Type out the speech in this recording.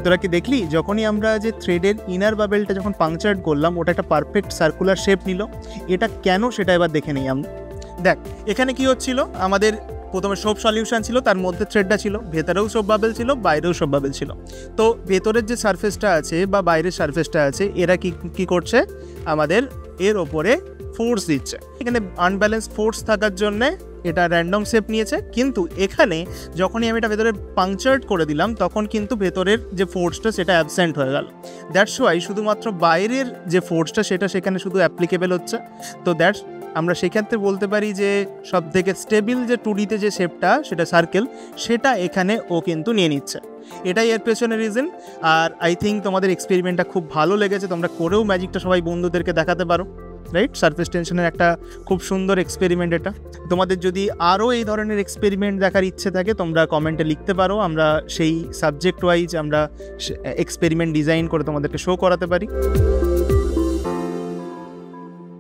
তোরা কি দেখলি যখনই আমরা যে থ্রেডের ইনার বাবেলটা যখন পাংচার্ড করলাম ওটা একটা পারফেক্ট সার্কুলার শেপ নিল। এটা কেন সেটা এবার দেখে নিই আমরা। দেখ এখানে কি হচ্ছিল, আমাদের প্রথমে সোপ সলিউশন ছিল, তার মধ্যে থ্রেডটা ছিল, ভেতরেও সোপ বাবেল ছিল, বাইরেও সোপ বাবেল ছিল। তো ভেতরের যে সারফেসটা আছে বা বাইরের সারফেসটা আছে এরা কি করছে, আমাদের এর ওপরে ফোর্স দিচ্ছে। এখানে আনব্যালেন্স ফোর্স থাকার জন্যে এটা র্যান্ডম শেপ নিয়েছে, কিন্তু এখানে যখনই আমি এটা ভেতরে পাংচার্ড করে দিলাম তখন কিন্তু ভেতরের যে ফোর্সটা সেটা অ্যাবসেন্ট হয়ে গেল। দ্যাটস ওয়াই শুধুমাত্র বাইরের যে ফোর্সটা সেটা সেখানে শুধু অ্যাপ্লিকেবল হচ্ছে। তো দ্যাটস আমরা সেক্ষেত্রে বলতে পারি যে সব থেকে স্টেবল যে 2Dতে যে শেপটা সেটা সার্কেল, সেটা এখানে ও কিন্তু নিয়ে নিচ্ছে। এটাই এর পেছনের রিজন। আর আই থিঙ্ক তোমাদের এক্সপেরিমেন্টটা খুব ভালো লেগেছে, তোমরা করেও ম্যাজিকটা সবাই বন্ধুদেরকে দেখাতে পারো, রাইট? সারফেস টেনশনের একটা খুব সুন্দর এক্সপেরিমেন্ট এটা। তোমাদের যদি আরও এই ধরনের এক্সপেরিমেন্ট দেখার ইচ্ছে থাকে তোমরা কমেন্টে লিখতে পারো, আমরা সেই সাবজেক্ট ওয়াইজ আমরা এক্সপেরিমেন্ট ডিজাইন করে তোমাদেরকে শো করাতে পারি।